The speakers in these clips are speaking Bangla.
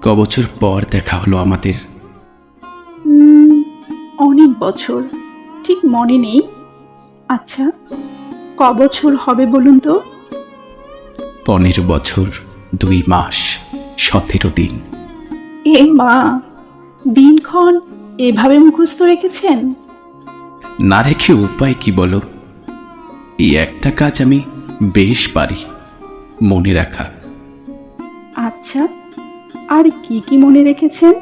কবছর পর দেখা হলো আমাদের। অনেক বছর, ঠিক মনে নেই। আচ্ছা, ক বছর হবে বলুন তো? 15 বছর 2 মাস 17 দিন। এ মা, দিনক্ষণ এভাবে মুখস্থ রেখেছেন? না রেখে উপায় কি বলো? এই একটা কাজ আমি বেশ পারি, মনে রাখা। আচ্ছা, আর কি কি মনে রেখেছেন?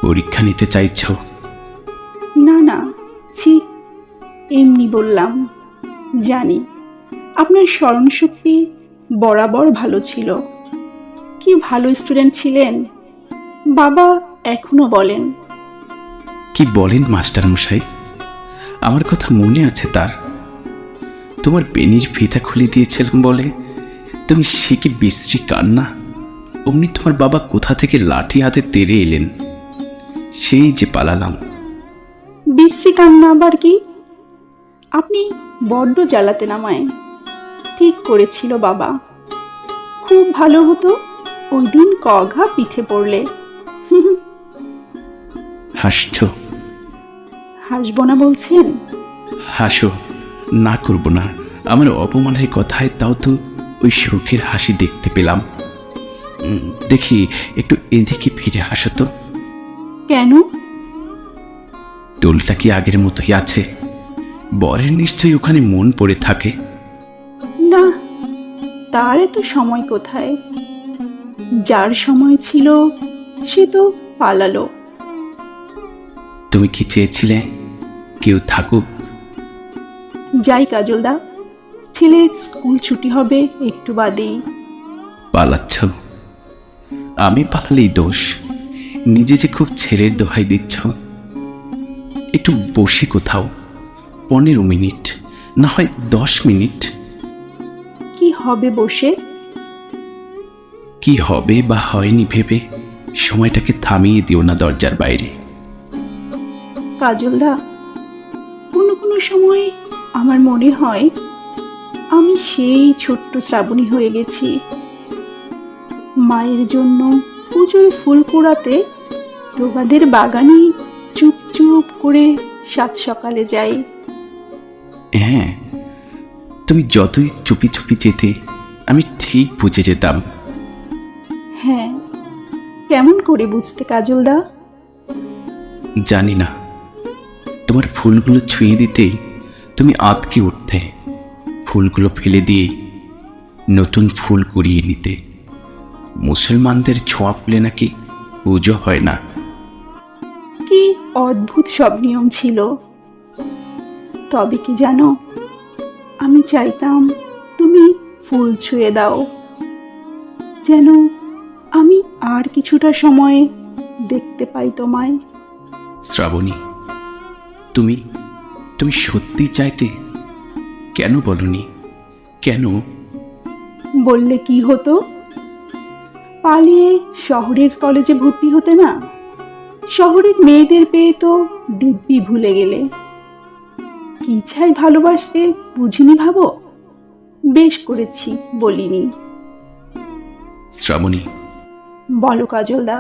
পরীক্ষা নিতে চাইছ? না না, ছি, এমনি বললাম। জানি আপনার স্মরণশক্তি বরাবর ভালো ছিল। কি ভালো স্টুডেন্ট ছিলেন, বাবা এখনো বলেন। কি বলেন মাস্টার মশাই? আমার কথা মনে আছে তার। তোমার বেনির ফিতা খুলে দিয়েছিলাম বলে তুমি সে কি বিশ্রী কান্না! অমনি তোমার বাবা কোথা থেকে লাঠি হাতে তেড়ে এলেন, সেই যে পালালাম। বিশ্রী কান্না আবার কি? আপনি বড্ড জ্বালাতেন আমায়। ঠিক করেছিল বাবা, খুব ভালো হতো ওই দিন কঘা পিঠে পড়লে। হাসছ? হাসব না বলছেন? হাসো, না করব না। আমার অপমানের কথায় তাও তো ওই সুখের হাসি দেখতে পেলাম। দেখি একটু এদিকে ফিরে হাসো তো। কেন? টোলটা কি আগের মতোই আছে? বরের নিশ্চয়ই ওখানে মন পড়ে থাকে। না, তার এত সময় কোথায়? যার সময় ছিল সে তো পালালো। তুমি কি চেয়েছিলে কেউ থাকুক? যাই কাজলদা, ছেলের স্কুল ছুটি হবে একটু বাদেই। পালাচ্ছ? আমি পালালেই দোষ? নিজে যে খুব ছেলের দোহাই দিচ্ছ। একটু বসি কোথাও, 15 মিনিট, না হয় 10 মিনিট। কি হবে বসে? কি হবে বা হয়নি ভেবে সময়টাকে থামিয়ে দিও না দরজার বাইরে। কাজলদা, কোনো কোনো সময় আমার মনে হয় আমি সেই ছোট্ট শ্রাবণী হয়ে গেছি। মায়ের জন্য পুজোর ফুল কুড়াতে তোমাদের বাগানে চুপ চুপ করে সাত সকালে যাই। হ্যাঁ, তুমি যতই চুপি চুপি যেতে আমি ঠিক বুঝে যেতাম। হ্যাঁ, কেমন করে বুঝতে কাজলদা? জানি না, তোমার ফুলগুলো ছুঁয়ে দিতেই তুমি আঁতকে উঠতে, ফুলগুলো ফেলে দিয়ে নতুন ফুল কুড়িয়ে নিতে। মুসলমানদের ছোঁয়া ফুলে নাকি পুজো হয় না। কি অদ্ভুত সব নিয়ম ছিল। তবে কি জানো, আমি চাইতাম তুমি ফুল ছুঁয়ে দাও, যেন আমি আর কিছুটা সময় দেখতে পাই তোমায়। শ্রাবণী, তুমি তুমি সত্যি চাইতে? কেন বলনি? কেন? বললে কি হতো? পালিয়ে শহরের কলেজে ভর্তি হতে না? শহরের মেয়েদের পেয়ে তো দিব্যি ভুলে গেলে। কি চাই ভালোবাসতে বুঝিনি ভাবো? বেশ করেছি বলিনি। শ্রাবণী, বলো কাজলদা।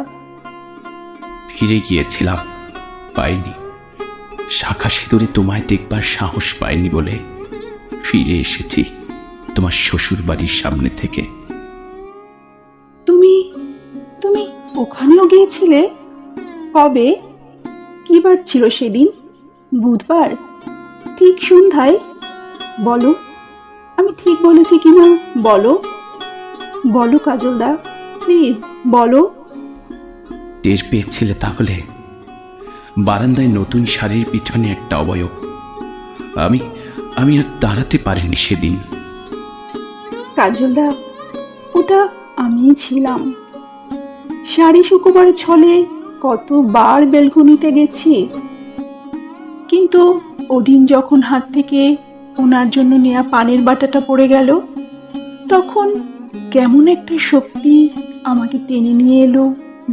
ফিরে গিয়েছিলাম, পাইনি। শাখা সিঁদুরে তোমায় দেখবার সাহস পাইনি বলে ফিরে এসেছি তোমার শ্বশুর বাড়ির সামনে থেকে। তুমি তুমি ওখানেও গিয়েছিলে? কবে? কি বার ছিল সেদিন? বুধবার? ঠিক সন্ধ্যায়? বলো, আমি ঠিক বলেছি কিনা বলো। বলো কাজলদা, প্লিজ বলো। টের পেয়েছিলে তাহলে? বারান্দায় নতুন শাড়ির পিছনে একটা অবয়ব। আমি আমি আর দাঁড়াতে পারিনি সেদিন। কাজলদা, ওটা আমিই ছিলাম। শাড়ি শুকোবার ছলে কতবার বেলকনিতে গেছি, কিন্তু ওদিন যখন হাত থেকে ওনার জন্য নেয়া পানের বাটাটা পড়ে গেল, তখন কেমন একটা শক্তি আমাকে টেনে নিয়ে এলো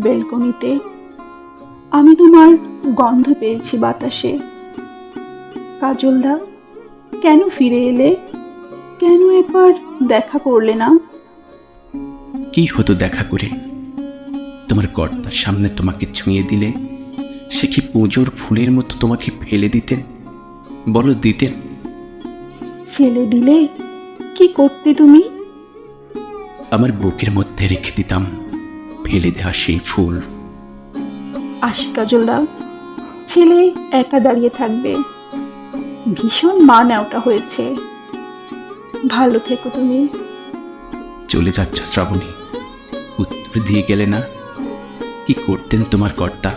বেলকনিতে। আমি তোমার গন্ধ পেয়েছি বাতাসে। কাজলদা, কেন ফিরে এলে? কেন একবার দেখা করলে না? কি হতো দেখা করে? তোমার কর্তার সামনে তোমাকে ছুঁয়ে দিলে সে কি পুজোর ফুলের মতো তোমাকে ফেলে দিতেন? বলো, দিতেন? ফেলে দিলে কি করতে তুমি? আমার বুকের মধ্যে রেখে দিতাম ফেলে দেওয়া সেই ফুল। আসি কাজলদা, ছেলে একা দাঁড়িয়ে থাকবে, ভীষণ মা নেওটা হয়েছে। ভালো থেকো তুমি। চলে যাচ্ছ শ্রাবণী, উত্তর দিয়ে গেলে না? কি করতেন তোমার কর্তা?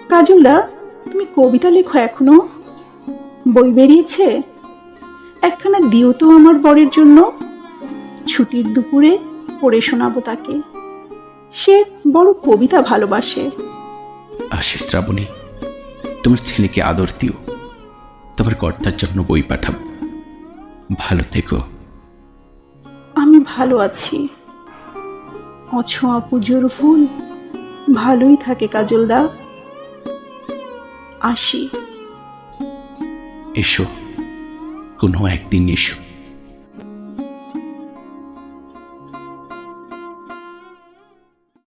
কাজলদা, তুমি কবিতা লেখো এখনো? বই বেরিয়েছে? একখানা দিও তো আমার বরের জন্য। ছুটির দুপুরে পড়ে শোনাবো তাকে, সে বড় কবিতা ভালোবাসে। আসি শ্রাবণী, তোমার ছেলেকে আদর দিও, তোমার কর্তার জন্য বই পাঠাবো। ভালো থেকো। আমি ভালো আছি। অছোঁয়া পুজোর ফুল ভালোই থাকে কাজলদা। আসি। এসো, কোনো একদিন এসো।